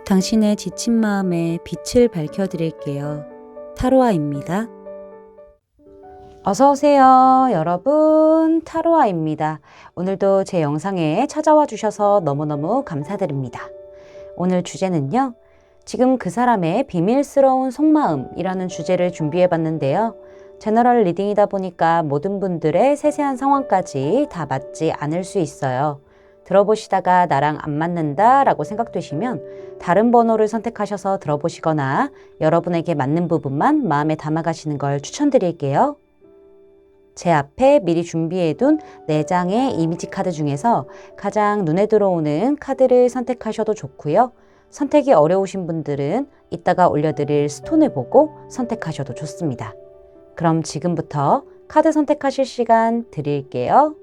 당신의 지친 마음에 빛을 밝혀드릴게요. 타로아입니다. 어서오세요, 여러분. 타로아입니다. 오늘도 제 영상에 찾아와 주셔서 너무너무 감사드립니다. 오늘 주제는요, 지금 그 사람의 비밀스러운 속마음이라는 주제를 준비해 봤는데요. 제너럴 리딩이다 보니까 모든 분들의 세세한 상황까지 다 맞지 않을 수 있어요. 들어보시다가 나랑 안 맞는다 라고 생각되시면 다른 번호를 선택하셔서 들어보시거나 여러분에게 맞는 부분만 마음에 담아가시는 걸 추천드릴게요. 제 앞에 미리 준비해둔 4장의 이미지 카드 중에서 가장 눈에 들어오는 카드를 선택하셔도 좋고요. 선택이 어려우신 분들은 이따가 올려드릴 스톤을 보고 선택하셔도 좋습니다. 그럼 지금부터 카드 선택하실 시간 드릴게요.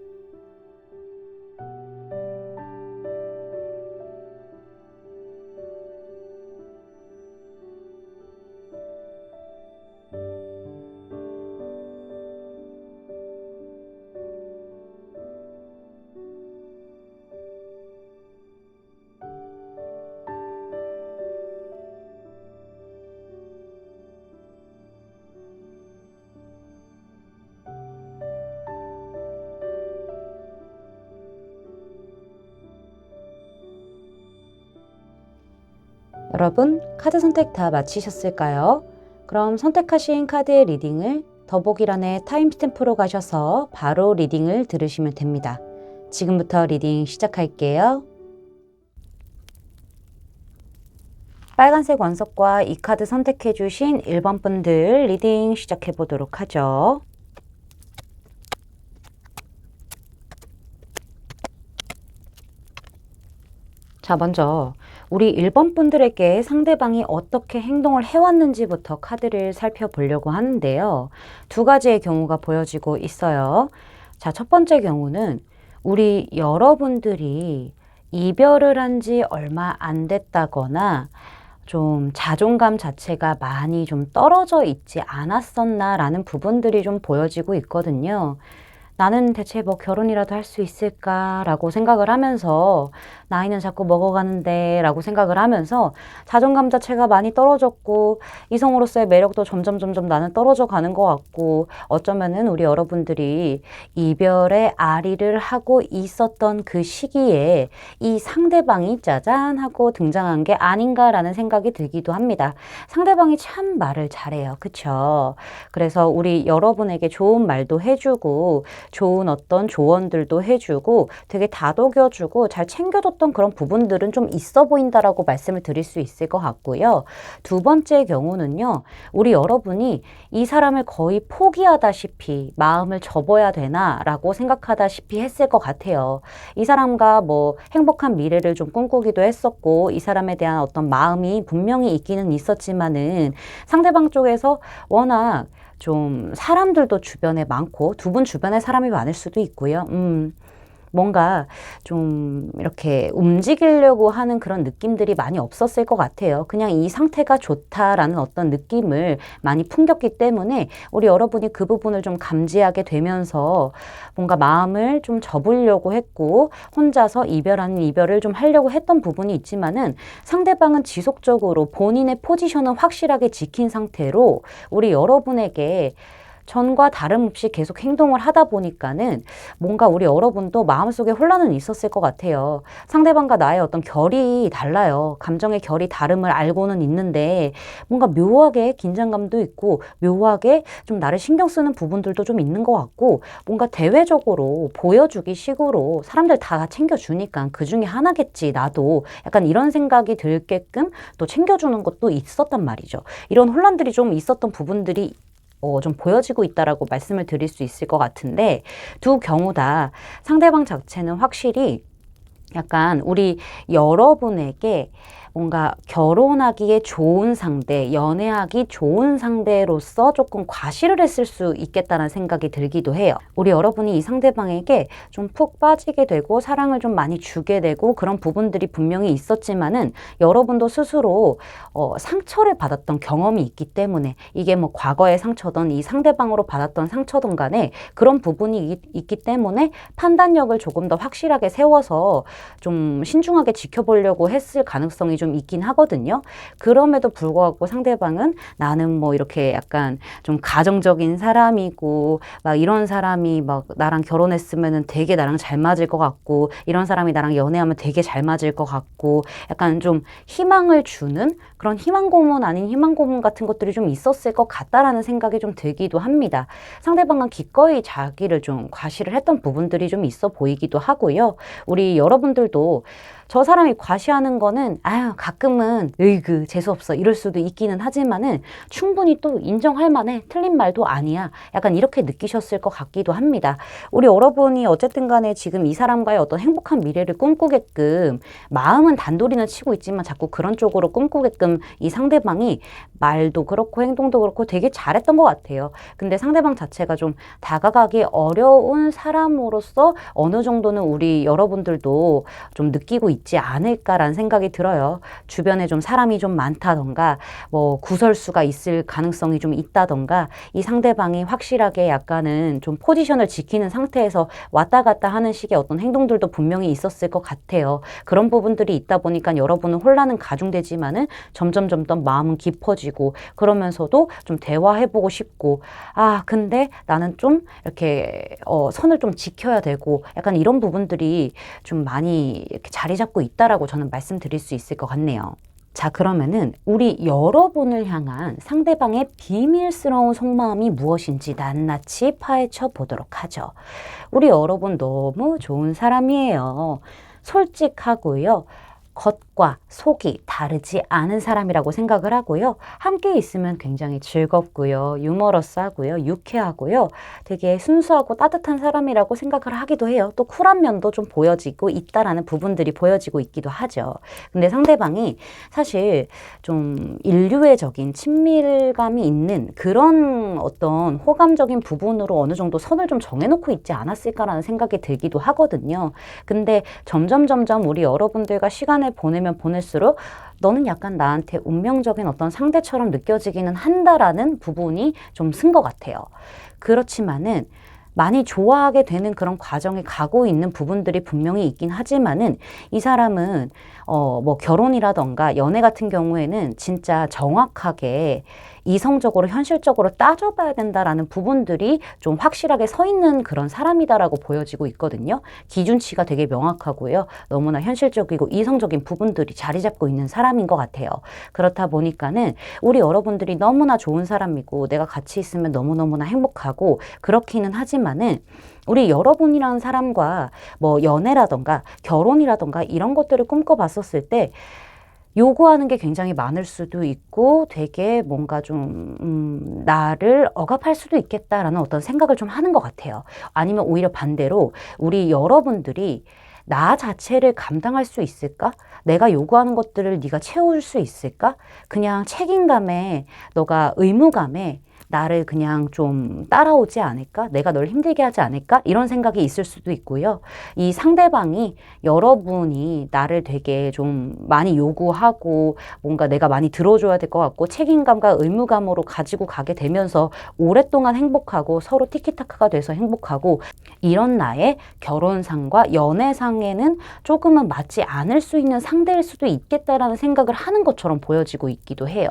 여러분, 카드 선택 다 마치셨을까요? 그럼 선택하신 카드의 리딩을 더보기란에 타임스탬프로 가셔서 바로 리딩을 들으시면 됩니다. 지금부터 리딩 시작할게요. 빨간색 원석과 이 카드 선택해 주신 1번 분들 리딩 시작해 보도록 하죠. 자, 먼저 우리 1번 분들에게 상대방이 어떻게 행동을 해왔는지부터 카드를 살펴보려고 하는데요. 2가지의 경우가 보여지고 있어요. 자, 첫 번째 경우는 우리 여러분들이 이별을 한 지 얼마 안 됐다거나 좀 자존감 자체가 많이 좀 떨어져 있지 않았었나 라는 부분들이 좀 보여지고 있거든요. 나는 대체 뭐 결혼이라도 할 수 있을까라고 생각을 하면서 나이는 자꾸 먹어가는데 라고 생각을 하면서 자존감 자체가 많이 떨어졌고 이성으로서의 매력도 점점 나는 떨어져 가는 것 같고 어쩌면은 우리 여러분들이 이별의 아리를 하고 있었던 그 시기에 이 상대방이 짜잔 하고 등장한 게 아닌가라는 생각이 들기도 합니다. 상대방이 참 말을 잘해요. 그쵸? 그래서 우리 여러분에게 좋은 말도 해주고 좋은 어떤 조언들도 해주고 되게 다독여주고 잘 챙겨줬던 그런 부분들은 좀 있어 보인다라고 말씀을 드릴 수 있을 것 같고요. 2번째 경우는요. 우리 여러분이 이 사람을 거의 포기하다시피 마음을 접어야 되나 라고 생각하다시피 했을 것 같아요. 이 사람과 뭐 행복한 미래를 좀 꿈꾸기도 했었고 이 사람에 대한 어떤 마음이 분명히 있기는 있었지만은 상대방 쪽에서 워낙 좀 사람들도 주변에 많고 2분 주변에 사람이 많을 수도 있고요. 뭔가 좀 이렇게 움직이려고 하는 그런 느낌들이 많이 없었을 것 같아요. 그냥 이 상태가 좋다라는 어떤 느낌을 많이 풍겼기 때문에 우리 여러분이 그 부분을 좀 감지하게 되면서 뭔가 마음을 좀 접으려고 했고 혼자서 이별 아닌 이별을 좀 하려고 했던 부분이 있지만은 상대방은 지속적으로 본인의 포지션을 확실하게 지킨 상태로 우리 여러분에게 전과 다름없이 계속 행동을 하다 보니까는 뭔가 우리 여러분도 마음속에 혼란은 있었을 것 같아요. 상대방과 나의 어떤 결이 달라요. 감정의 결이 다름을 알고는 있는데 뭔가 묘하게 긴장감도 있고 묘하게 좀 나를 신경 쓰는 부분들도 좀 있는 것 같고 뭔가 대외적으로 보여주기 식으로 사람들 다 챙겨주니까 그 중에 하나겠지 나도 약간 이런 생각이 들게끔 또 챙겨주는 것도 있었단 말이죠. 이런 혼란들이 좀 있었던 부분들이 좀 보여지고 있다라고 말씀을 드릴 수 있을 것 같은데 2 경우 다 상대방 자체는 확실히 약간 우리 여러분에게 뭔가 결혼하기에 좋은 상대, 연애하기 좋은 상대로서 조금 과시를 했을 수 있겠다는 생각이 들기도 해요. 우리 여러분이 이 상대방에게 좀 푹 빠지게 되고 사랑을 좀 많이 주게 되고 그런 부분들이 분명히 있었지만은 여러분도 스스로 상처를 받았던 경험이 있기 때문에 이게 뭐 과거의 상처든 이 상대방으로 받았던 상처든 간에 그런 부분이 있기 때문에 판단력을 조금 더 확실하게 세워서 좀 신중하게 지켜보려고 했을 가능성이 좀 있긴 하거든요. 그럼에도 불구하고 상대방은 나는 뭐 이렇게 약간 좀 가정적인 사람이고 막 이런 사람이 막 나랑 결혼했으면은 되게 나랑 잘 맞을 것 같고 이런 사람이 나랑 연애하면 되게 잘 맞을 것 같고 약간 좀 희망을 주는 그런 희망 고문 아닌 희망 고문 같은 것들이 좀 있었을 것 같다라는 생각이 좀 들기도 합니다. 상대방은 기꺼이 자기를 좀 과시를 했던 부분들이 좀 있어 보이기도 하고요. 우리 여러분들도 저 사람이 과시하는 거는 아유 가끔은 으이그 재수없어 이럴 수도 있기는 하지만은 충분히 또 인정할 만해 틀린 말도 아니야 약간 이렇게 느끼셨을 것 같기도 합니다. 우리 여러분이 어쨌든 간에 지금 이 사람과의 어떤 행복한 미래를 꿈꾸게끔 마음은 단도리는 치고 있지만 자꾸 그런 쪽으로 꿈꾸게끔 이 상대방이 말도 그렇고 행동도 그렇고 되게 잘했던 것 같아요. 근데 상대방 자체가 좀 다가가기 어려운 사람으로서 어느 정도는 우리 여러분들도 좀 느끼고 있지 않을까라는 생각이 들어요. 주변에 좀 사람이 좀 많다던가 뭐 구설수가 있을 가능성이 좀 있다던가 이 상대방이 확실하게 약간은 좀 포지션을 지키는 상태에서 왔다 갔다 하는 식의 어떤 행동들도 분명히 있었을 것 같아요. 그런 부분들이 있다 보니까 여러분은 혼란은 가중되지만은 점점 마음은 깊어지고 그러면서도 좀 대화해보고 싶고 근데 나는 좀 이렇게 선을 좀 지켜야 되고 약간 이런 부분들이 좀 많이 이렇게 자리 잡고 있다라고 저는 말씀드릴 수 있을 것 같네요. 자, 그러면은 우리 여러분을 향한 상대방의 비밀스러운 속마음이 무엇인지 낱낱이 파헤쳐 보도록 하죠. 우리 여러분 너무 좋은 사람이에요. 솔직하고요. 겉과 속이 다르지 않은 사람이라고 생각을 하고요. 함께 있으면 굉장히 즐겁고요. 유머러스하고요. 유쾌하고요. 되게 순수하고 따뜻한 사람이라고 생각을 하기도 해요. 또 쿨한 면도 좀 보여지고 있다라는 부분들이 보여지고 있기도 하죠. 근데 상대방이 사실 좀 인류애적인 친밀감이 있는 그런 어떤 호감적인 부분으로 어느 정도 선을 좀 정해놓고 있지 않았을까라는 생각이 들기도 하거든요. 근데 점점 우리 여러분들과 시간을 보내면 보낼수록 너는 약간 나한테 운명적인 어떤 상대처럼 느껴지기는 한다라는 부분이 좀 쓴 것 같아요. 그렇지만은 많이 좋아하게 되는 그런 과정에 가고 있는 부분들이 분명히 있긴 하지만은 이 사람은 뭐 결혼이라던가 연애 같은 경우에는 진짜 정확하게 이성적으로 현실적으로 따져봐야 된다라는 부분들이 좀 확실하게 서 있는 그런 사람이다라고 보여지고 있거든요. 기준치가 되게 명확하고요. 너무나 현실적이고 이성적인 부분들이 자리 잡고 있는 사람인 것 같아요. 그렇다 보니까는 우리 여러분들이 너무나 좋은 사람이고 내가 같이 있으면 너무너무나 행복하고 그렇기는 하지만은 우리 여러분이라는 사람과 뭐 연애라던가 결혼이라던가 이런 것들을 꿈꿔봤었을 때 요구하는 게 굉장히 많을 수도 있고 되게 뭔가 좀 나를 억압할 수도 있겠다라는 어떤 생각을 좀 하는 것 같아요. 아니면 오히려 반대로 우리 여러분들이 나 자체를 감당할 수 있을까? 내가 요구하는 것들을 네가 채울 수 있을까? 그냥 책임감에 너가 의무감에 나를 그냥 좀 따라오지 않을까? 내가 널 힘들게 하지 않을까? 이런 생각이 있을 수도 있고요. 이 상대방이 여러분이 나를 되게 좀 많이 요구하고 뭔가 내가 많이 들어줘야 될 것 같고 책임감과 의무감으로 가지고 가게 되면서 오랫동안 행복하고 서로 티키타카가 돼서 행복하고 이런 나의 결혼상과 연애상에는 조금은 맞지 않을 수 있는 상대일 수도 있겠다라는 생각을 하는 것처럼 보여지고 있기도 해요.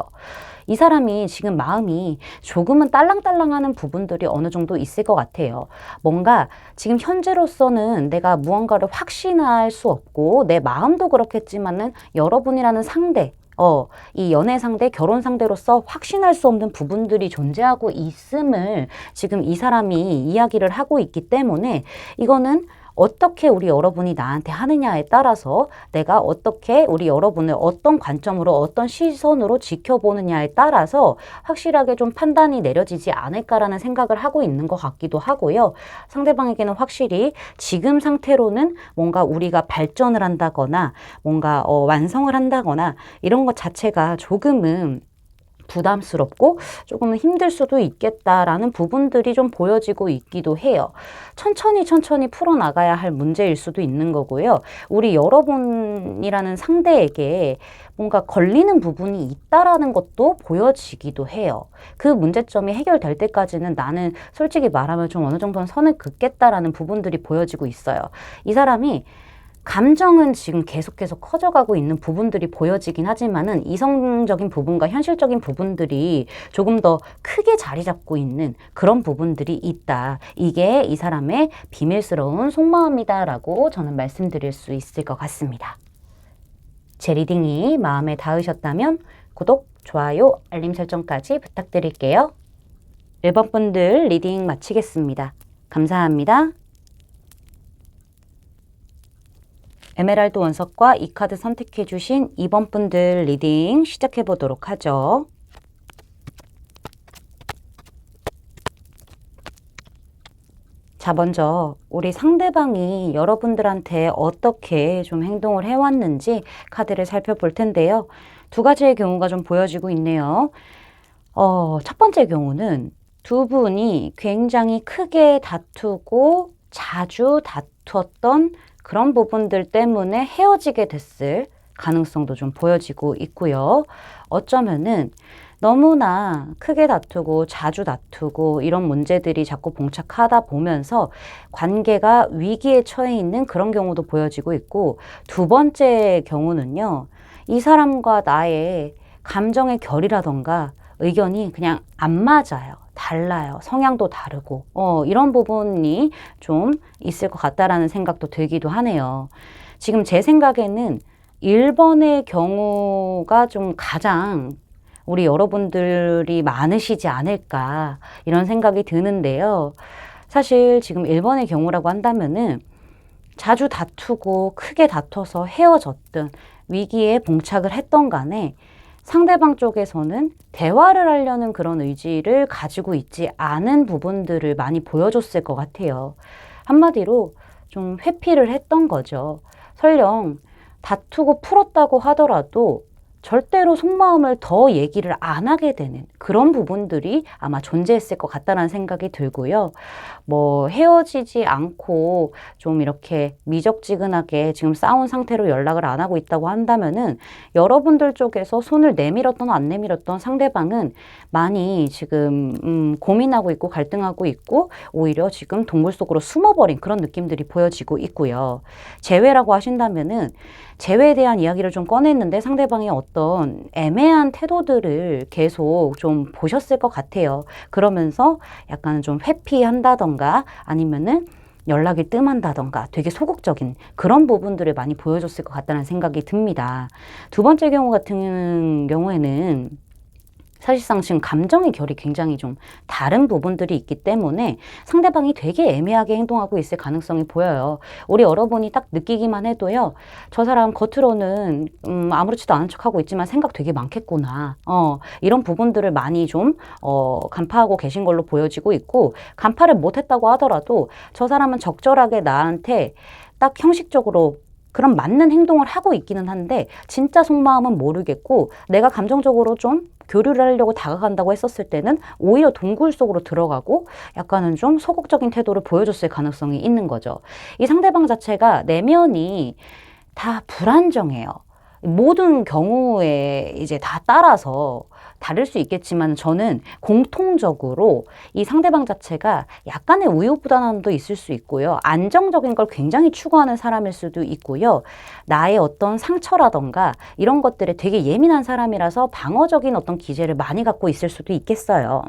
이 사람이 지금 마음이 조금은 딸랑딸랑하는 부분들이 어느 정도 있을 것 같아요. 뭔가 지금 현재로서는 내가 무언가를 확신할 수 없고 내 마음도 그렇겠지만은 여러분이라는 상대 이 연애 상대, 결혼 상대로서 확신할 수 없는 부분들이 존재하고 있음을 지금 이 사람이 이야기를 하고 있기 때문에 이거는 어떻게 우리 여러분이 나한테 하느냐에 따라서 내가 어떻게 우리 여러분을 어떤 관점으로 어떤 시선으로 지켜보느냐에 따라서 확실하게 좀 판단이 내려지지 않을까라는 생각을 하고 있는 것 같기도 하고요. 상대방에게는 확실히 지금 상태로는 뭔가 우리가 발전을 한다거나 뭔가 완성을 한다거나 이런 것 자체가 조금은 부담스럽고 조금은 힘들 수도 있겠다라는 부분들이 좀 보여지고 있기도 해요. 천천히 풀어나가야 할 문제일 수도 있는 거고요. 우리 여러분이라는 상대에게 뭔가 걸리는 부분이 있다라는 것도 보여지기도 해요. 그 문제점이 해결될 때까지는 나는 솔직히 말하면 좀 어느 정도는 선을 긋겠다라는 부분들이 보여지고 있어요. 이 사람이 감정은 지금 계속해서 커져가고 있는 부분들이 보여지긴 하지만은 이성적인 부분과 현실적인 부분들이 조금 더 크게 자리 잡고 있는 그런 부분들이 있다. 이게 이 사람의 비밀스러운 속마음이다라고 저는 말씀드릴 수 있을 것 같습니다. 제 리딩이 마음에 닿으셨다면 구독, 좋아요, 알림 설정까지 부탁드릴게요. 1번 분들 리딩 마치겠습니다. 감사합니다. 에메랄드 원석과 이 카드 선택해 주신 2번 분들 리딩 시작해 보도록 하죠. 자, 먼저 우리 상대방이 여러분들한테 어떻게 좀 행동을 해왔는지 카드를 살펴볼 텐데요. 두 가지의 경우가 좀 보여지고 있네요. 첫 번째 경우는 두 분이 굉장히 크게 다투고 자주 다투었던 그런 부분들 때문에 헤어지게 됐을 가능성도 좀 보여지고 있고요. 어쩌면은 너무나 크게 다투고 자주 다투고 이런 문제들이 자꾸 봉착하다 보면서 관계가 위기에 처해 있는 그런 경우도 보여지고 있고, 두 번째 경우는요, 이 사람과 나의 감정의 결이라던가 의견이 그냥 안 맞아요. 달라요. 성향도 다르고 이런 부분이 좀 있을 것 같다라는 생각도 들기도 하네요. 지금 제 생각에는 1번의 경우가 좀 가장 우리 여러분들이 많으시지 않을까 이런 생각이 드는데요. 사실 지금 1번의 경우라고 한다면은 자주 다투고 크게 다퉈서 헤어졌든 위기에 봉착을 했던 간에 상대방 쪽에서는 대화를 하려는 그런 의지를 가지고 있지 않은 부분들을 많이 보여줬을 것 같아요. 한마디로 좀 회피를 했던 거죠. 설령 다투고 풀었다고 하더라도 절대로 속마음을 더 얘기를 안 하게 되는 그런 부분들이 아마 존재했을 것 같다는 생각이 들고요. 뭐 헤어지지 않고 좀 이렇게 미적지근하게 지금 싸운 상태로 연락을 안 하고 있다고 한다면은 여러분들 쪽에서 손을 내밀었던 안 내밀었던 상대방은 많이 지금 고민하고 있고 갈등하고 있고 오히려 지금 동굴 속으로 숨어버린 그런 느낌들이 보여지고 있고요. 재회라고 하신다면은 재회에 대한 이야기를 좀 꺼냈는데 상대방이 어떤 애매한 태도들을 계속 좀 보셨을 것 같아요. 그러면서 약간 좀 회피한다던가 아니면은 연락이 뜸한다던가 되게 소극적인 그런 부분들을 많이 보여줬을 것 같다는 생각이 듭니다. 두 번째 경우 같은 경우에는 사실상 지금 감정의 결이 굉장히 좀 다른 부분들이 있기 때문에 상대방이 되게 애매하게 행동하고 있을 가능성이 보여요. 우리 여러분이 딱 느끼기만 해도요. 저 사람 겉으로는 아무렇지도 않은 척하고 있지만 생각 되게 많겠구나. 이런 부분들을 많이 좀 간파하고 계신 걸로 보여지고 있고, 간파를 못했다고 하더라도 저 사람은 적절하게 나한테 딱 형식적으로 그런 맞는 행동을 하고 있기는 한데 진짜 속마음은 모르겠고, 내가 감정적으로 좀 교류를 하려고 다가간다고 했었을 때는 오히려 동굴 속으로 들어가고 약간은 좀 소극적인 태도를 보여줬을 가능성이 있는 거죠. 이 상대방 자체가 내면이 다 불안정해요. 모든 경우에 이제 다 따라서 다를 수 있겠지만 저는 공통적으로 이 상대방 자체가 약간의 우유부단함도 있을 수 있고요. 안정적인 걸 굉장히 추구하는 사람일 수도 있고요. 나의 어떤 상처라던가 이런 것들에 되게 예민한 사람이라서 방어적인 어떤 기제를 많이 갖고 있을 수도 있겠어요.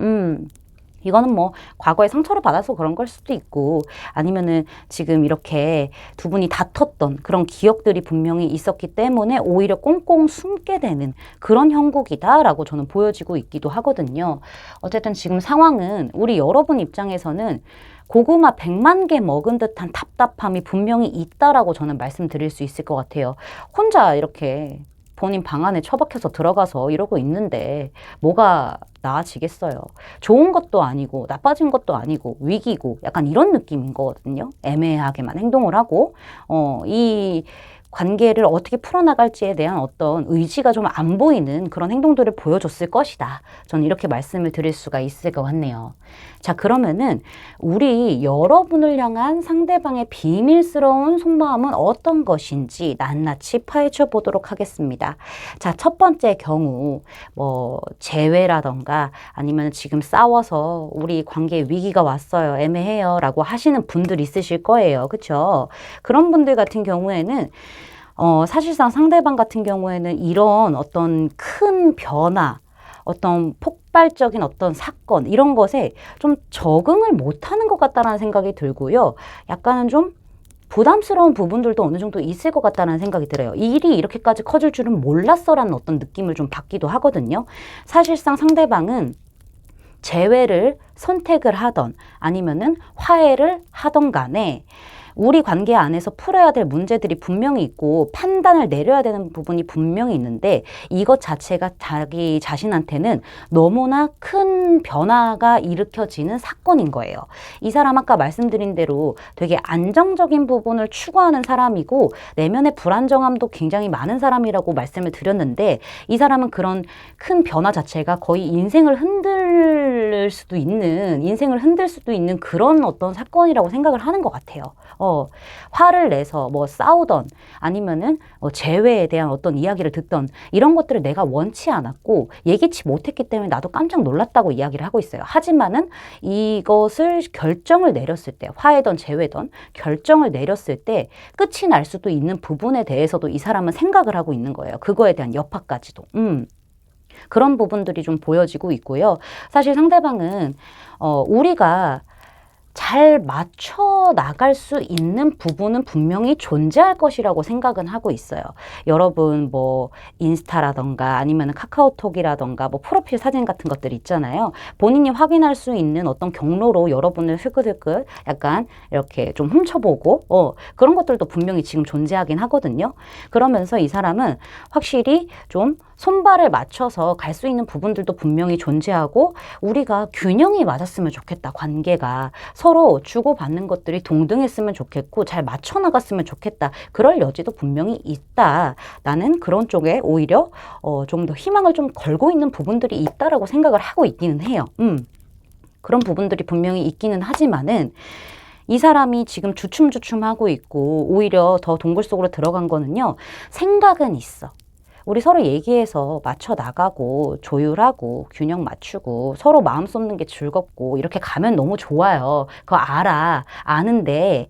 이거는 뭐 과거에 상처를 받아서 그런 걸 수도 있고, 아니면은 지금 이렇게 두 분이 다퉜던 그런 기억들이 분명히 있었기 때문에 오히려 꽁꽁 숨게 되는 그런 형국이다라고 저는 보여지고 있기도 하거든요. 어쨌든 지금 상황은 우리 여러분 입장에서는 고구마 100만 개 먹은 듯한 답답함이 분명히 있다라고 저는 말씀드릴 수 있을 것 같아요. 혼자 이렇게 본인 방 안에 처박혀서 들어가서 이러고 있는데 뭐가 나아지겠어요. 좋은 것도 아니고 나빠진 것도 아니고 위기고 약간 이런 느낌인 거거든요. 애매하게만 행동을 하고 이 관계를 어떻게 풀어나갈지에 대한 어떤 의지가 좀 안 보이는 그런 행동들을 보여줬을 것이다. 저는 이렇게 말씀을 드릴 수가 있을 것 같네요. 자, 그러면은 우리 여러분을 향한 상대방의 비밀스러운 속마음은 어떤 것인지 낱낱이 파헤쳐 보도록 하겠습니다. 자, 첫 번째 경우 재회라던가 아니면 지금 싸워서 우리 관계에 위기가 왔어요. 애매해요. 라고 하시는 분들 있으실 거예요. 그쵸? 그런 분들 같은 경우에는 사실상 상대방 같은 경우에는 이런 어떤 큰 변화, 어떤 폭발적인 어떤 사건, 이런 것에 좀 적응을 못하는 것 같다는 생각이 들고요. 약간은 좀 부담스러운 부분들도 어느 정도 있을 것 같다는 생각이 들어요. 이 일이 이렇게까지 커질 줄은 몰랐어라는 어떤 느낌을 좀 받기도 하거든요. 사실상 상대방은 재회를 선택을 하던 아니면은 화해를 하던 간에 우리 관계 안에서 풀어야 될 문제들이 분명히 있고 판단을 내려야 되는 부분이 분명히 있는데 이것 자체가 자기 자신한테는 너무나 큰 변화가 일으켜지는 사건인 거예요. 이 사람 아까 말씀드린 대로 되게 안정적인 부분을 추구하는 사람이고 내면의 불안정함도 굉장히 많은 사람이라고 말씀을 드렸는데 이 사람은 그런 큰 변화 자체가 거의 인생을 흔들 수도 있는 그런 어떤 사건이라고 생각을 하는 것 같아요. 화를 내서 싸우던 아니면은 재회에 대한 어떤 이야기를 듣던 이런 것들을 내가 원치 않았고 예기치 못했기 때문에 나도 깜짝 놀랐다고 이야기를 하고 있어요. 하지만은 이것을 결정을 내렸을 때 화해든 재회든 결정을 내렸을 때 끝이 날 수도 있는 부분에 대해서도 이 사람은 생각을 하고 있는 거예요. 그거에 대한 여파까지도. 그런 부분들이 좀 보여지고 있고요. 사실 상대방은 우리가 잘 맞춰 나갈 수 있는 부분은 분명히 존재할 것이라고 생각은 하고 있어요. 여러분 인스타라던가 아니면 카카오톡이라던가 프로필 사진 같은 것들 있잖아요. 본인이 확인할 수 있는 어떤 경로로 여러분을 흘끗흘끗 약간 이렇게 좀 훔쳐보고 그런 것들도 분명히 지금 존재하긴 하거든요. 그러면서 이 사람은 확실히 좀 손발을 맞춰서 갈 수 있는 부분들도 분명히 존재하고 우리가 균형이 맞았으면 좋겠다. 관계가 서로 주고받는 것들이 동등했으면 좋겠고 잘 맞춰 나갔으면 좋겠다. 그럴 여지도 분명히 있다. 나는 그런 쪽에 오히려 좀 더 희망을 좀 걸고 있는 부분들이 있다라고 생각을 하고 있기는 해요. 그런 부분들이 분명히 있기는 하지만은 이 사람이 지금 주춤주춤하고 있고 오히려 더 동굴 속으로 들어간 거는요. 생각은 있어. 우리 서로 얘기해서 맞춰 나가고 조율하고 균형 맞추고 서로 마음 쏟는 게 즐겁고 이렇게 가면 너무 좋아요. 그거 아는데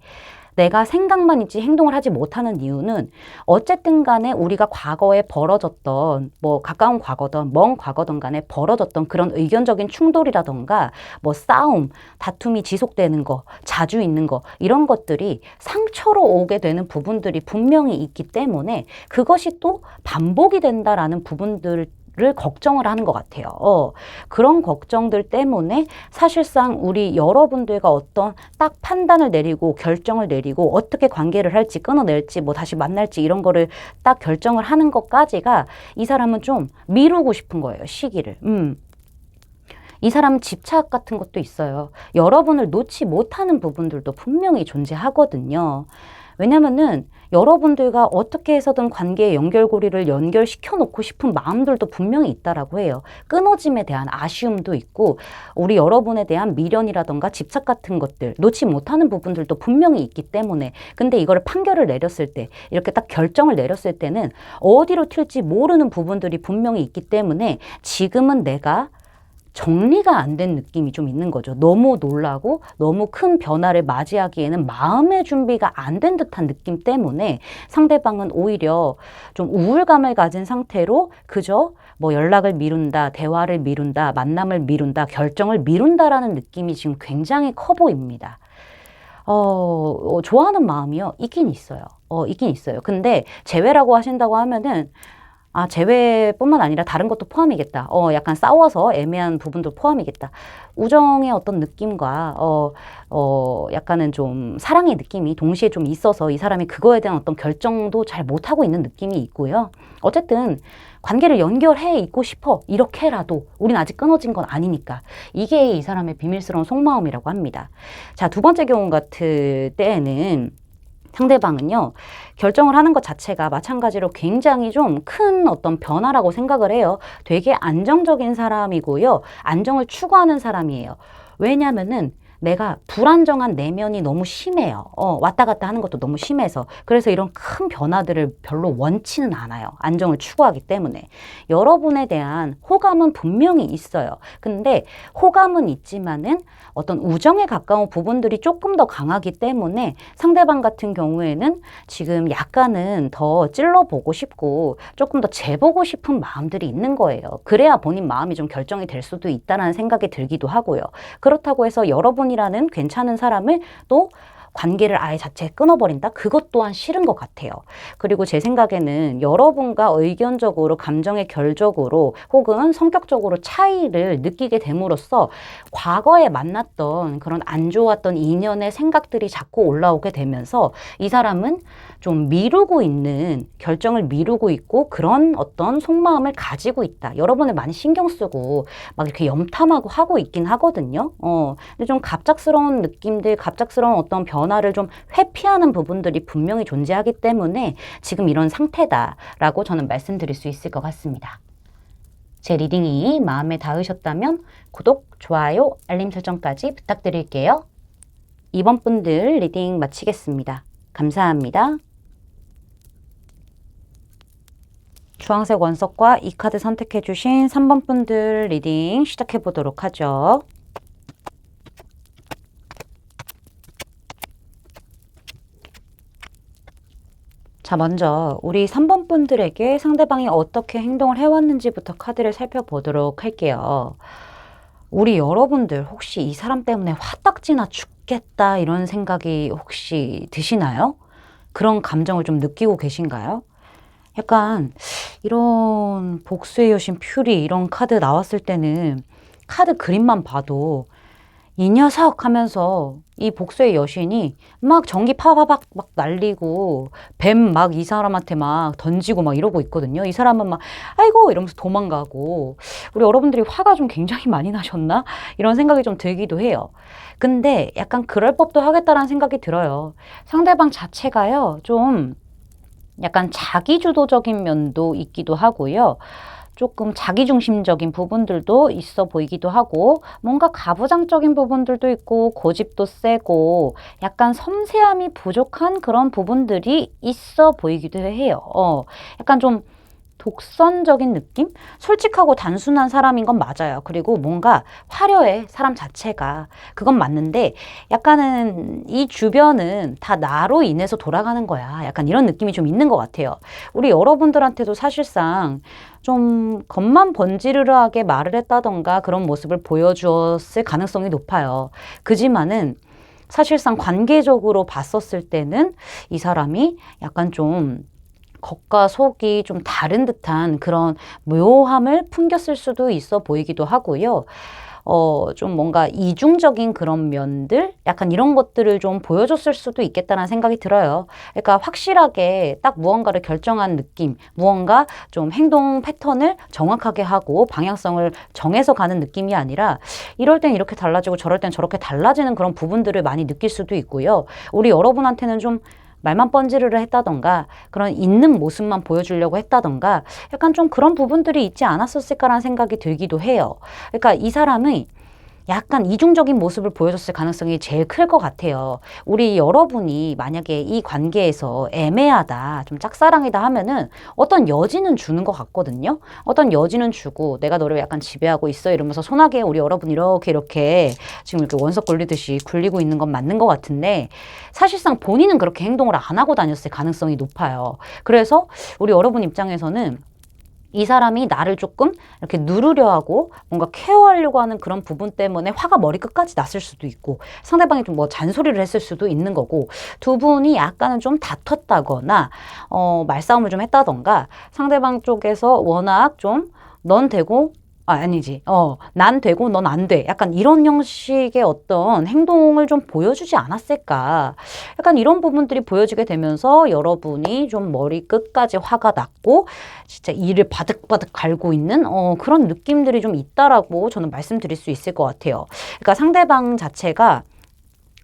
내가 생각만 있지 행동을 하지 못하는 이유는 어쨌든 간에 우리가 과거에 벌어졌던 가까운 과거든 먼 과거든 간에 벌어졌던 그런 의견적인 충돌이라던가 싸움, 다툼이 지속되는 거, 자주 있는 거 이런 것들이 상처로 오게 되는 부분들이 분명히 있기 때문에 그것이 또 반복이 된다라는 부분들을 걱정을 하는 것 같아요. 그런 걱정들 때문에 사실상 우리 여러분들과 어떤 딱 판단을 내리고 결정을 내리고 어떻게 관계를 할지 끊어낼지 다시 만날지 이런 거를 딱 결정을 하는 것까지가 이 사람은 좀 미루고 싶은 거예요. 시기를. 이 사람은 집착 같은 것도 있어요. 여러분을 놓지 못하는 부분들도 분명히 존재하거든요. 왜냐면은 여러분들과 어떻게 해서든 관계의 연결고리를 연결시켜 놓고 싶은 마음들도 분명히 있다라고 해요. 끊어짐에 대한 아쉬움도 있고 우리 여러분에 대한 미련이라던가 집착 같은 것들 놓지 못하는 부분들도 분명히 있기 때문에 근데 이거를 판결을 내렸을 때 이렇게 딱 결정을 내렸을 때는 어디로 튈지 모르는 부분들이 분명히 있기 때문에 지금은 내가 정리가 안 된 느낌이 좀 있는 거죠. 너무 놀라고 너무 큰 변화를 맞이하기에는 마음의 준비가 안 된 듯한 느낌 때문에 상대방은 오히려 좀 우울감을 가진 상태로 그저 연락을 미룬다, 대화를 미룬다, 만남을 미룬다, 결정을 미룬다라는 느낌이 지금 굉장히 커 보입니다. 좋아하는 마음이요? 있긴 있어요. 있긴 있어요. 근데 재회라고 하신다고 하면은 재회뿐만 아니라 다른 것도 포함이겠다. 약간 싸워서 애매한 부분도 포함이겠다. 우정의 어떤 느낌과, 약간은 좀 사랑의 느낌이 동시에 좀 있어서 이 사람이 그거에 대한 어떤 결정도 잘 못하고 있는 느낌이 있고요. 어쨌든 관계를 연결해 있고 싶어. 이렇게라도. 우린 아직 끊어진 건 아니니까. 이게 이 사람의 비밀스러운 속마음이라고 합니다. 자, 두 번째 경우 같을 때에는 상대방은요, 결정을 하는 것 자체가 마찬가지로 굉장히 좀 큰 어떤 변화라고 생각을 해요. 되게 안정적인 사람이고요. 안정을 추구하는 사람이에요. 왜냐면은 내가 불안정한 내면이 너무 심해요. 왔다 갔다 하는 것도 너무 심해서. 그래서 이런 큰 변화들을 별로 원치는 않아요. 안정을 추구하기 때문에. 여러분에 대한 호감은 분명히 있어요. 근데 호감은 있지만은 어떤 우정에 가까운 부분들이 조금 더 강하기 때문에 상대방 같은 경우에는 지금 약간은 더 찔러보고 싶고 조금 더 재보고 싶은 마음들이 있는 거예요. 그래야 본인 마음이 좀 결정이 될 수도 있다는 생각이 들기도 하고요. 그렇다고 해서 여러분이라는 괜찮은 사람을 또 관계를 아예 자체에 끊어버린다? 그것 또한 싫은 것 같아요. 그리고 제 생각에는 여러분과 의견적으로, 감정의 결적으로 혹은 성격적으로 차이를 느끼게 됨으로써 과거에 만났던 그런 안 좋았던 인연의 생각들이 자꾸 올라오게 되면서 이 사람은 좀 미루고 있는, 결정을 미루고 있고 그런 어떤 속마음을 가지고 있다. 여러분을 많이 신경 쓰고 막 이렇게 염탐하고 하고 있긴 하거든요. 근데 좀 갑작스러운 느낌들, 갑작스러운 어떤 변화를 좀 회피하는 부분들이 분명히 존재하기 때문에 지금 이런 상태다라고 저는 말씀드릴 수 있을 것 같습니다. 제 리딩이 마음에 닿으셨다면 구독, 좋아요, 알림 설정까지 부탁드릴게요. 이번 분들 리딩 마치겠습니다. 감사합니다. 주황색 원석과 이 카드 선택해주신 3번 분들 리딩 시작해보도록 하죠. 자, 먼저 우리 3번 분들에게 상대방이 어떻게 행동을 해왔는지부터 카드를 살펴보도록 할게요. 우리 여러분들 혹시 이 사람 때문에 화딱지나 죽겠다 이런 생각이 혹시 드시나요? 그런 감정을 좀 느끼고 계신가요? 약간 이런 복수의 여신 퓨리 이런 카드 나왔을 때는 카드 그림만 봐도 이 녀석 하면서 이 복수의 여신이 막 전기 파바박 막 날리고 뱀 막 이 사람한테 막 던지고 막 이러고 있거든요. 이 사람은 막 아이고 이러면서 도망가고 우리 여러분들이 화가 좀 굉장히 많이 나셨나? 이런 생각이 좀 들기도 해요. 근데 약간 그럴 법도 하겠다라는 생각이 들어요. 상대방 자체가요. 좀 약간 자기주도적인 면도 있기도 하고요. 조금 자기중심적인 부분들도 있어 보이기도 하고 뭔가 가부장적인 부분들도 있고 고집도 세고 약간 섬세함이 부족한 그런 부분들이 있어 보이기도 해요. 약간 좀 독선적인 느낌? 솔직하고 단순한 사람인 건 맞아요. 그리고 뭔가 화려해, 사람 자체가. 그건 맞는데 약간은 이 주변은 다 나로 인해서 돌아가는 거야. 약간 이런 느낌이 좀 있는 것 같아요. 우리 여러분들한테도 사실상 좀 겉만 번지르르하게 말을 했다던가 그런 모습을 보여주었을 가능성이 높아요. 그지만은 사실상 관계적으로 봤었을 때는 이 사람이 약간 좀 겉과 속이 좀 다른 듯한 그런 묘함을 풍겼을 수도 있어 보이기도 하고요. 좀 뭔가 이중적인 그런 면들? 약간 이런 것들을 좀 보여줬을 수도 있겠다는 생각이 들어요. 그러니까 확실하게 딱 무언가를 결정한 느낌, 무언가 좀 행동 패턴을 정확하게 하고 방향성을 정해서 가는 느낌이 아니라 이럴 땐 이렇게 달라지고 저럴 땐 저렇게 달라지는 그런 부분들을 많이 느낄 수도 있고요. 우리 여러분한테는 좀 말만 번지르르 했다던가 그런 있는 모습만 보여주려고 했다던가 약간 좀 그런 부분들이 있지 않았었을까라는 생각이 들기도 해요. 그러니까 이 사람의 약간 이중적인 모습을 보여줬을 가능성이 제일 클 것 같아요. 우리 여러분이 만약에 이 관계에서 애매하다, 좀 짝사랑이다 하면은 어떤 여지는 주는 것 같거든요. 어떤 여지는 주고 내가 너를 약간 지배하고 있어 이러면서 손아귀에 우리 여러분 이렇게 지금 이렇게 원석 굴리듯이 굴리고 있는 건 맞는 것 같은데 사실상 본인은 그렇게 행동을 안 하고 다녔을 가능성이 높아요. 그래서 우리 여러분 입장에서는 이 사람이 나를 조금 이렇게 누르려 하고 뭔가 케어하려고 하는 그런 부분 때문에 화가 머리끝까지 났을 수도 있고 상대방이 좀 뭐 잔소리를 했을 수도 있는 거고 두 분이 약간은 좀 다퉜다거나 말싸움을 좀 했다던가 상대방 쪽에서 워낙 좀 넌 되고 아니지. 난 되고 넌 안 돼. 약간 이런 형식의 어떤 행동을 좀 보여주지 않았을까. 약간 이런 부분들이 보여지게 되면서 여러분이 좀 머리 끝까지 화가 났고 진짜 이를 바득바득 갈고 있는 그런 느낌들이 좀 있다라고 저는 말씀드릴 수 있을 것 같아요. 그러니까 상대방 자체가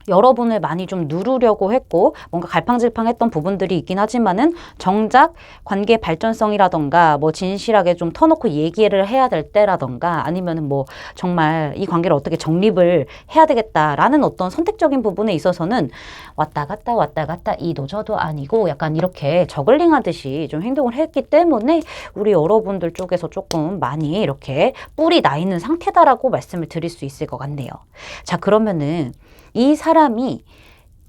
여러분을 많이 좀 누르려고 했고 뭔가 갈팡질팡했던 부분들이 있긴 하지만은 정작 관계 발전성이라던가 뭐 진실하게 좀 터놓고 얘기를 해야 될 때라던가 아니면은 뭐 정말 이 관계를 어떻게 정립을 해야 되겠다라는 어떤 선택적인 부분에 있어서는 왔다 갔다 이도 저도 아니고 약간 이렇게 저글링 하듯이 좀 행동을 했기 때문에 우리 여러분들 쪽에서 조금 많이 이렇게 뿔이 나 있는 상태다라고 말씀을 드릴 수 있을 것 같네요. 자, 그러면은 이 사람이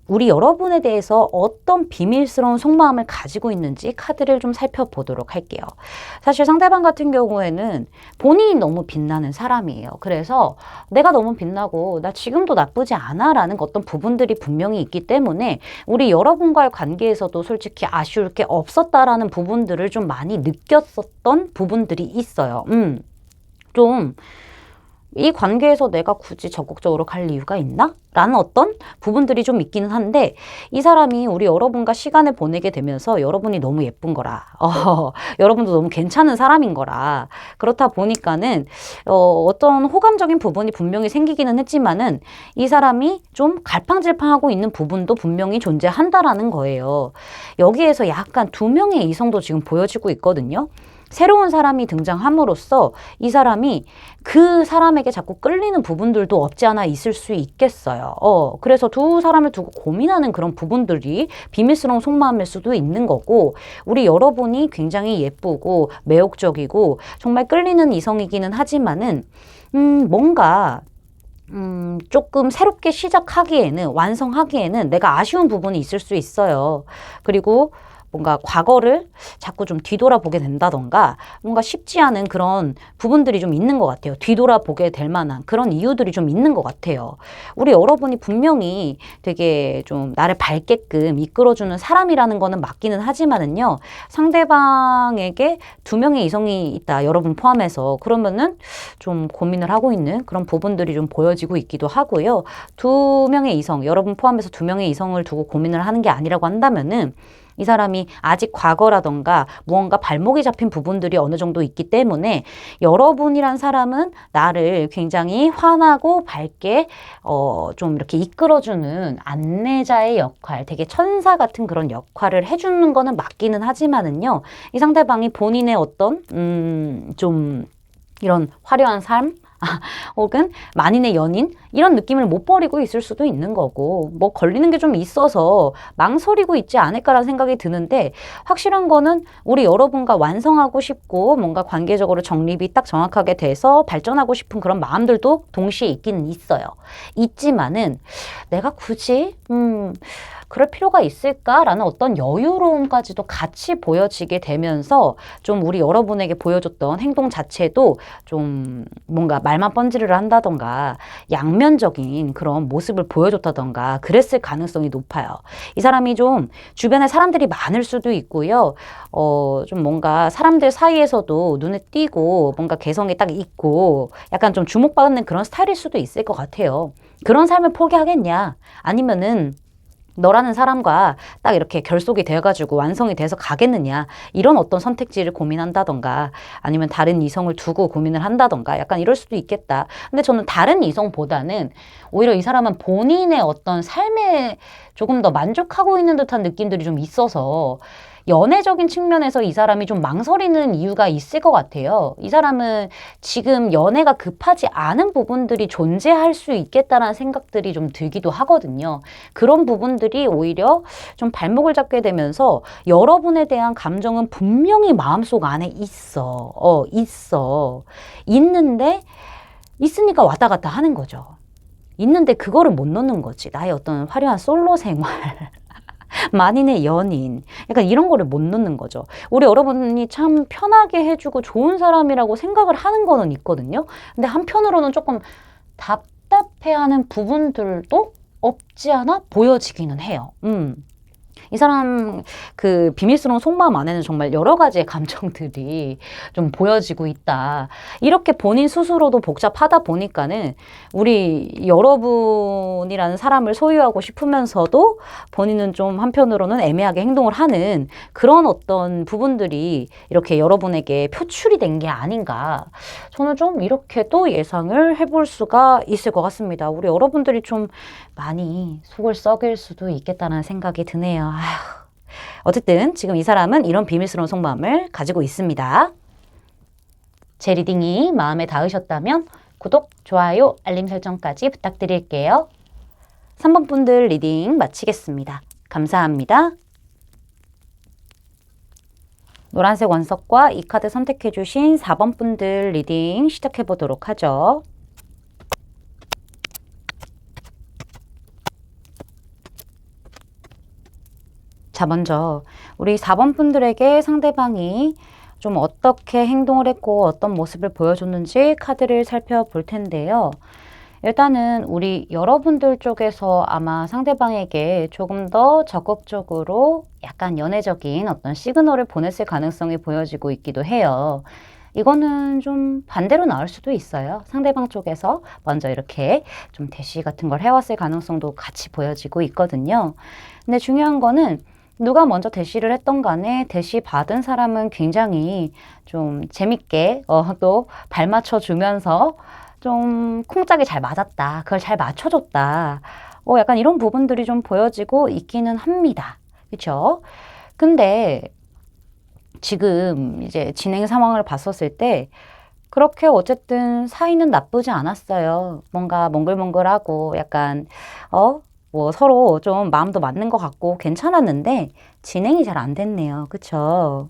우리 여러분에 대해서 어떤 비밀스러운 속마음을 가지고 있는지 카드를 좀 살펴보도록 할게요. 사실 상대방 같은 경우에는 본인이 너무 빛나는 사람이에요. 그래서 내가 너무 빛나고 나 지금도 나쁘지 않아 라는 어떤 부분들이 분명히 있기 때문에 우리 여러분과의 관계에서도 솔직히 아쉬울 게 없었다라는 부분들을 좀 많이 느꼈었던 부분들이 있어요. 좀 이 관계에서 내가 굳이 적극적으로 갈 이유가 있나? 라는 어떤 부분들이 좀 있기는 한데 이 사람이 우리 여러분과 시간을 보내게 되면서 여러분이 너무 예쁜 거라 여러분도 너무 괜찮은 사람인 거라 그렇다 보니까는 어떤 호감적인 부분이 분명히 생기기는 했지만은 이 사람이 좀 갈팡질팡하고 있는 부분도 분명히 존재한다라는 거예요. 여기에서 약간 두 명의 이성도 지금 보여지고 있거든요. 새로운 사람이 등장함으로써 이 사람이 그 사람에게 자꾸 끌리는 부분들도 없지 않아 있을 수 있겠어요. 그래서 두 사람을 두고 고민하는 그런 부분들이 비밀스러운 속마음일 수도 있는 거고 우리 여러분이 굉장히 예쁘고 매혹적이고 정말 끌리는 이성이기는 하지만은 뭔가 조금 새롭게 시작하기에는 완성하기에는 내가 아쉬운 부분이 있을 수 있어요. 그리고 뭔가 과거를 자꾸 좀 뒤돌아보게 된다던가 뭔가 쉽지 않은 그런 부분들이 좀 있는 것 같아요. 뒤돌아보게 될 만한 그런 이유들이 좀 있는 것 같아요. 우리 여러분이 분명히 되게 좀 나를 밝게끔 이끌어주는 사람이라는 거는 맞기는 하지만은요. 상대방에게 두 명의 이성이 있다. 여러분 포함해서. 그러면은 좀 고민을 하고 있는 그런 부분들이 좀 보여지고 있기도 하고요. 두 명의 이성, 여러분 포함해서 두 명의 이성을 두고 고민을 하는 게 아니라고 한다면은 이 사람이 아직 과거라던가 무언가 발목이 잡힌 부분들이 어느 정도 있기 때문에 여러분이란 사람은 나를 굉장히 환하고 밝게 좀 이렇게 이끌어주는 안내자의 역할, 되게 천사 같은 그런 역할을 해주는 거는 맞기는 하지만은요. 이 상대방이 본인의 어떤 좀 이런 화려한 삶 혹은 만인의 연인 이런 느낌을 못 버리고 있을 수도 있는 거고 뭐 걸리는 게 좀 있어서 망설이고 있지 않을까라는 생각이 드는데 확실한 거는 우리 여러분과 완성하고 싶고 뭔가 관계적으로 정립이 딱 정확하게 돼서 발전하고 싶은 그런 마음들도 동시에 있기는 있어요. 있지만은 내가 굳이 그럴 필요가 있을까라는 어떤 여유로움까지도 같이 보여지게 되면서 좀 우리 여러분에게 보여줬던 행동 자체도 좀 뭔가 말만 번지르르 한다던가 양면적인 그런 모습을 보여줬다던가 그랬을 가능성이 높아요. 이 사람이 좀 주변에 사람들이 많을 수도 있고요. 좀 뭔가 사람들 사이에서도 눈에 띄고 뭔가 개성이 딱 있고 약간 좀 주목받는 그런 스타일일 수도 있을 것 같아요. 그런 삶을 포기하겠냐? 아니면은 너라는 사람과 딱 이렇게 결속이 되어가지고 완성이 돼서 가겠느냐 이런 어떤 선택지를 고민한다던가 아니면 다른 이성을 두고 고민을 한다던가 약간 이럴 수도 있겠다. 근데 저는 다른 이성보다는 오히려 이 사람은 본인의 어떤 삶에 조금 더 만족하고 있는 듯한 느낌들이 좀 있어서 연애적인 측면에서 이 사람이 좀 망설이는 이유가 있을 것 같아요. 이 사람은 지금 연애가 급하지 않은 부분들이 존재할 수 있겠다라는 생각들이 좀 들기도 하거든요. 그런 부분들이 오히려 좀 발목을 잡게 되면서 여러분에 대한 감정은 분명히 마음속 안에 있어. 있는데 있으니까 왔다 갔다 하는 거죠. 있는데 그거를 못 놓는 거지. 나의 어떤 화려한 솔로 생활. 만인의 연인 약간 이런 거를 못 넣는 거죠. 우리 여러분이 참 편하게 해주고 좋은 사람이라고 생각을 하는 거는 있거든요. 근데 한편으로는 조금 답답해하는 부분들도 없지 않아 보여지기는 해요. 이 사람 그 비밀스러운 속마음 안에는 정말 여러 가지의 감정들이 좀 보여지고 있다. 이렇게 본인 스스로도 복잡하다 보니까는 우리 여러분이라는 사람을 소유하고 싶으면서도 본인은 좀 한편으로는 애매하게 행동을 하는 그런 어떤 부분들이 이렇게 여러분에게 표출이 된 게 아닌가. 저는 좀 이렇게 또 예상을 해볼 수가 있을 것 같습니다. 우리 여러분들이 좀 많이 속을 썩일 수도 있겠다는 생각이 드네요. 아휴. 어쨌든 지금 이 사람은 이런 비밀스러운 속마음을 가지고 있습니다. 제 리딩이 마음에 닿으셨다면 구독, 좋아요, 알림 설정까지 부탁드릴게요. 3번 분들 리딩 마치겠습니다. 감사합니다. 노란색 원석과 이 카드 선택해 주신 4번 분들 리딩 시작해 보도록 하죠. 자, 먼저 우리 4번 분들에게 상대방이 좀 어떻게 행동을 했고 어떤 모습을 보여줬는지 카드를 살펴볼 텐데요. 일단은 우리 여러분들 쪽에서 아마 상대방에게 조금 더 적극적으로 약간 연애적인 어떤 시그널을 보냈을 가능성이 보여지고 있기도 해요. 이거는 좀 반대로 나올 수도 있어요. 상대방 쪽에서 먼저 이렇게 좀 대시 같은 걸 해왔을 가능성도 같이 보여지고 있거든요. 근데 중요한 거는 누가 먼저 대시를 했던 간에 대시 받은 사람은 굉장히 좀 재밌게 또 발맞춰 주면서 좀 콩짝이 잘 맞았다. 그걸 잘 맞춰줬다. 약간 이런 부분들이 좀 보여지고 있기는 합니다. 그렇죠? 근데 지금 이제 진행 상황을 봤었을 때 그렇게 어쨌든 사이는 나쁘지 않았어요. 뭔가 몽글몽글하고 약간 뭐 서로 좀 마음도 맞는 것 같고 괜찮았는데 진행이 잘 안 됐네요. 그쵸?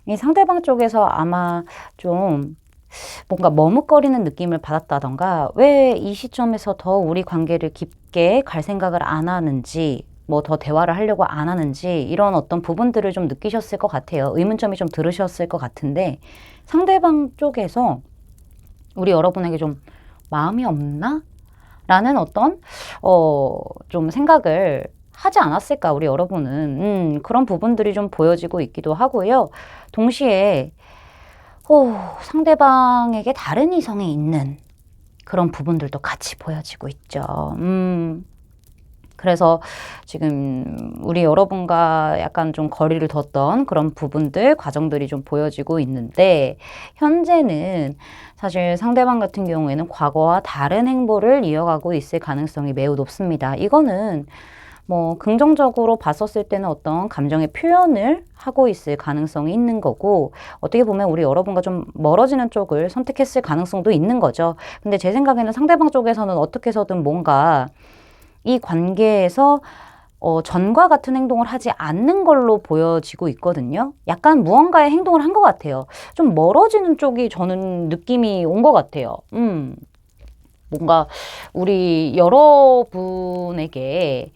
이 상대방 쪽에서 아마 좀 뭔가 머뭇거리는 느낌을 받았다던가 왜 이 시점에서 더 우리 관계를 깊게 갈 생각을 안 하는지 뭐 더 대화를 하려고 안 하는지 이런 어떤 부분들을 좀 느끼셨을 것 같아요. 의문점이 좀 들으셨을 것 같은데 상대방 쪽에서 우리 여러분에게 좀 마음이 없나? 라는 어떤 좀 생각을 하지 않았을까 우리 여러분은 그런 부분들이 좀 보여지고 있기도 하고요. 동시에 상대방에게 다른 이성이 있는 그런 부분들도 같이 보여지고 있죠. 그래서 지금 우리 여러분과 약간 좀 거리를 뒀던 그런 부분들, 과정들이 좀 보여지고 있는데 현재는 사실 상대방 같은 경우에는 과거와 다른 행보를 이어가고 있을 가능성이 매우 높습니다. 이거는 뭐 긍정적으로 봤었을 때는 어떤 감정의 표현을 하고 있을 가능성이 있는 거고 어떻게 보면 우리 여러분과 좀 멀어지는 쪽을 선택했을 가능성도 있는 거죠. 근데 제 생각에는 상대방 쪽에서는 어떻게 해서든 뭔가 이 관계에서 전과 같은 행동을 하지 않는 걸로 보여지고 있거든요. 약간 무언가의 행동을 한 것 같아요. 좀 멀어지는 쪽이 저는 느낌이 온 것 같아요. 뭔가 우리 여러분에게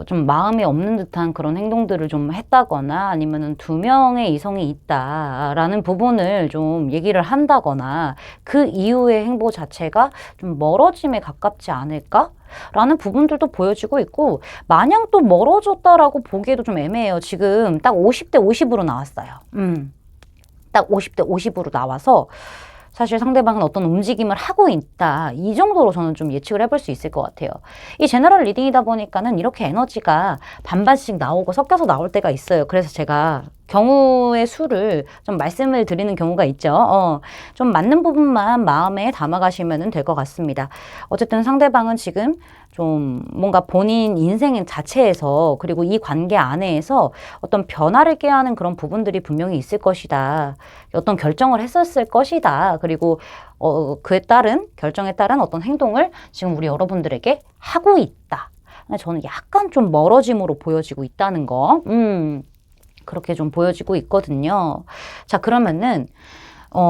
좀 마음에 없는 듯한 그런 행동들을 좀 했다거나 아니면은 두 명의 이성이 있다라는 부분을 좀 얘기를 한다거나 그 이후의 행보 자체가 좀 멀어짐에 가깝지 않을까? 라는 부분들도 보여지고 있고 마냥 또 멀어졌다라고 보기에도 좀 애매해요. 지금 딱 50대 50으로 나왔어요. 딱 50대 50으로 나와서 사실 상대방은 어떤 움직임을 하고 있다. 이 정도로 저는 좀 예측을 해볼 수 있을 것 같아요. 이 제너럴 리딩이다 보니까는 이렇게 에너지가 반반씩 나오고 섞여서 나올 때가 있어요. 그래서 제가 경우의 수를 좀 말씀을 드리는 경우가 있죠. 좀 맞는 부분만 마음에 담아가시면 될 것 같습니다. 어쨌든 상대방은 지금 좀 뭔가 본인 인생 자체에서 그리고 이 관계 안에서 어떤 변화를 꾀하는 그런 부분들이 분명히 있을 것이다. 어떤 결정을 했었을 것이다. 그리고 그에 따른 결정에 따른 어떤 행동을 지금 우리 여러분들에게 하고 있다. 저는 약간 좀 멀어짐으로 보여지고 있다는 거. 그렇게 좀 보여지고 있거든요. 자, 그러면은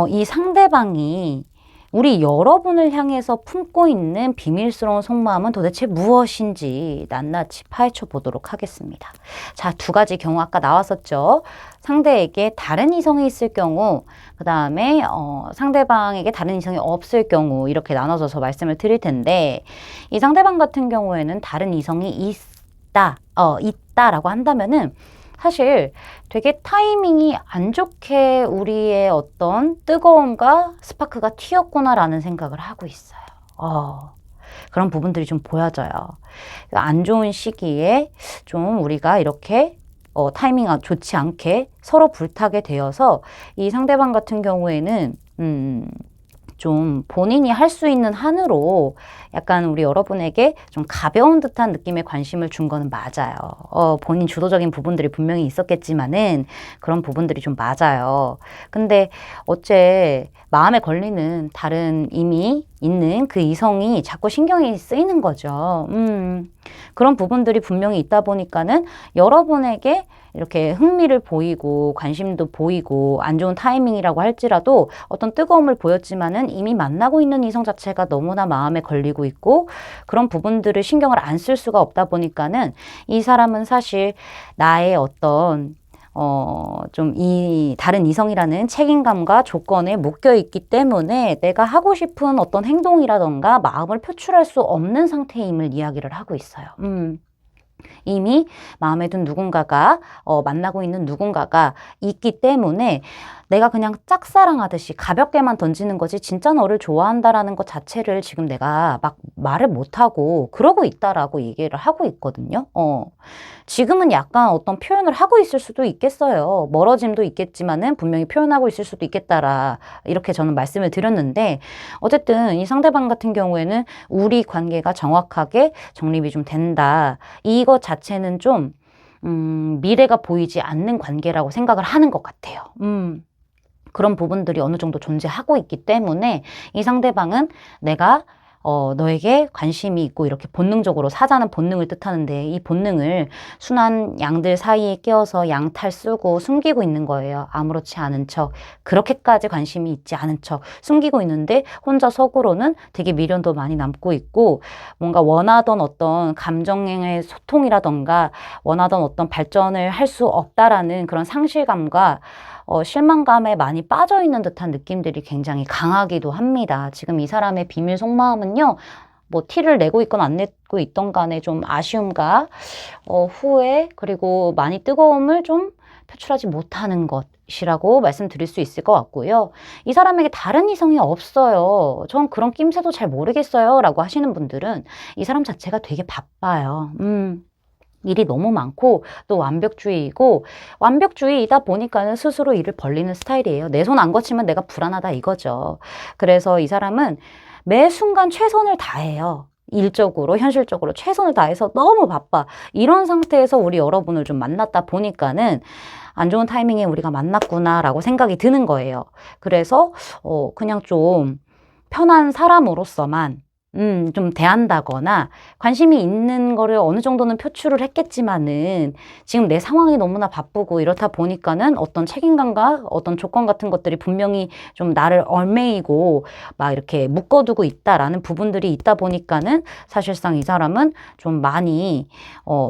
이 상대방이 우리 여러분을 향해서 품고 있는 비밀스러운 속마음은 도대체 무엇인지 낱낱이 파헤쳐 보도록 하겠습니다. 자, 두 가지 경우 아까 나왔었죠. 상대에게 다른 이성이 있을 경우, 그 다음에 상대방에게 다른 이성이 없을 경우 이렇게 나눠져서 말씀을 드릴 텐데 이 상대방 같은 경우에는 다른 이성이 있다라고 한다면은 사실 되게 타이밍이 안 좋게 우리의 어떤 뜨거움과 스파크가 튀었구나라는 생각을 하고 있어요. 그런 부분들이 좀 보여져요. 안 좋은 시기에 좀 우리가 이렇게 타이밍 좋지 않게 서로 불타게 되어서 이 상대방 같은 경우에는 좀 본인이 할 수 있는 한으로 약간 우리 여러분에게 좀 가벼운 듯한 느낌의 관심을 준 거는 맞아요. 본인 주도적인 부분들이 분명히 있었겠지만은 그런 부분들이 좀 맞아요. 근데 어째 마음에 걸리는 다른 이미 있는 그 이성이 자꾸 신경이 쓰이는 거죠. 그런 부분들이 분명히 있다 보니까는 여러분에게 이렇게 흥미를 보이고 관심도 보이고 안 좋은 타이밍이라고 할지라도 어떤 뜨거움을 보였지만은 이미 만나고 있는 이성 자체가 너무나 마음에 걸리고 있고 그런 부분들을 신경을 안 쓸 수가 없다 보니까는 이 사람은 사실 나의 어떤 좀 이 다른 이성이라는 책임감과 조건에 묶여 있기 때문에 내가 하고 싶은 어떤 행동이라던가 마음을 표출할 수 없는 상태임을 이야기를 하고 있어요. 이미 마음에 든 누군가가 만나고 있는 누군가가 있기 때문에 내가 그냥 짝사랑하듯이 가볍게만 던지는 거지 진짜 너를 좋아한다라는 것 자체를 지금 내가 막 말을 못하고 그러고 있다라고 얘기를 하고 있거든요. 지금은 약간 어떤 표현을 하고 있을 수도 있겠어요. 멀어짐도 있겠지만은 분명히 표현하고 있을 수도 있겠다라 이렇게 저는 말씀을 드렸는데 어쨌든 이 상대방 같은 경우에는 우리 관계가 정확하게 정립이 좀 된다. 이것 자체는 좀 미래가 보이지 않는 관계라고 생각을 하는 것 같아요. 그런 부분들이 어느 정도 존재하고 있기 때문에 이 상대방은 내가 너에게 관심이 있고 이렇게 본능적으로 사자는 본능을 뜻하는데 이 본능을 순한 양들 사이에 끼어서 양탈 쓰고 숨기고 있는 거예요. 아무렇지 않은 척 그렇게까지 관심이 있지 않은 척 숨기고 있는데 혼자 속으로는 되게 미련도 많이 남고 있고 뭔가 원하던 어떤 감정의 소통이라던가 원하던 어떤 발전을 할 수 없다라는 그런 상실감과 실망감에 많이 빠져 있는 듯한 느낌들이 굉장히 강하기도 합니다. 지금 이 사람의 비밀 속마음은요, 뭐 티를 내고 있건 안 내고 있던 간에 좀 아쉬움과 후회 그리고 많이 뜨거움을 좀 표출하지 못하는 것이라고 말씀드릴 수 있을 것 같고요. 이 사람에게 다른 이성이 없어요. 전 그런 낌새도 잘 모르겠어요 라고 하시는 분들은 이 사람 자체가 되게 바빠요. 일이 너무 많고 또 완벽주의이고 완벽주의이다 보니까는 스스로 일을 벌리는 스타일이에요. 내 손 안 거치면 내가 불안하다 이거죠. 그래서 이 사람은 매 순간 최선을 다해요. 일적으로 현실적으로 최선을 다해서 너무 바빠. 이런 상태에서 우리 여러분을 좀 만났다 보니까는 안 좋은 타이밍에 우리가 만났구나라고 생각이 드는 거예요. 그래서 그냥 좀 편한 사람으로서만 좀 대한다거나 관심이 있는 거를 어느 정도는 표출을 했겠지만은 지금 내 상황이 너무나 바쁘고 이렇다 보니까는 어떤 책임감과 어떤 조건 같은 것들이 분명히 좀 나를 얽매이고 막 이렇게 묶어두고 있다라는 부분들이 있다 보니까는 사실상 이 사람은 좀 많이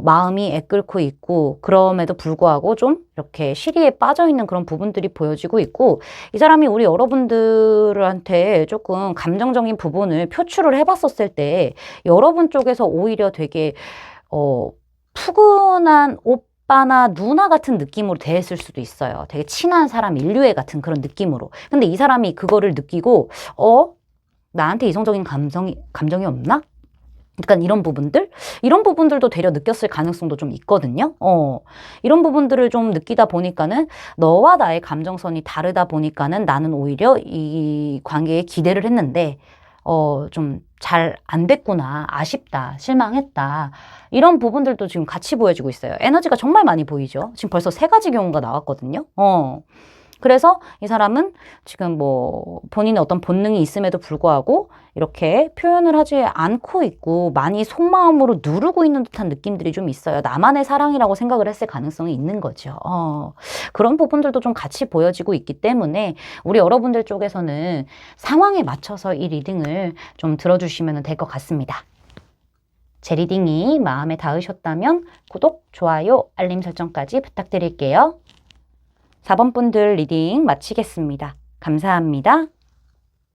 마음이 애끓고 있고 그럼에도 불구하고 좀 이렇게 시리에 빠져 있는 그런 부분들이 보여지고 있고 이 사람이 우리 여러분들한테 조금 감정적인 부분을 표출을 해봤었을 때 여러분 쪽에서 오히려 되게 푸근한 오빠나 누나 같은 느낌으로 대했을 수도 있어요. 되게 친한 사람 인류애 같은 그런 느낌으로. 근데 이 사람이 그거를 느끼고 나한테 이성적인 감정이 없나? 약간 이런 부분들도 되려 느꼈을 가능성도 좀 있거든요. 이런 부분들을 좀 느끼다 보니까는 너와 나의 감정선이 다르다 보니까는 나는 오히려 이 관계에 기대를 했는데 좀 잘 안 됐구나. 아쉽다. 실망했다. 이런 부분들도 지금 같이 보여지고 있어요. 에너지가 정말 많이 보이죠. 지금 벌써 3가지 경우가 나왔거든요. 그래서 이 사람은 지금 뭐 본인의 어떤 본능이 있음에도 불구하고 이렇게 표현을 하지 않고 있고 많이 속마음으로 누르고 있는 듯한 느낌들이 좀 있어요. 나만의 사랑이라고 생각을 했을 가능성이 있는 거죠. 그런 부분들도 좀 같이 보여지고 있기 때문에 우리 여러분들 쪽에서는 상황에 맞춰서 이 리딩을 좀 들어주시면 될 것 같습니다. 제 리딩이 마음에 닿으셨다면 구독, 좋아요, 알림 설정까지 부탁드릴게요. 4번 분들 리딩 마치겠습니다. 감사합니다.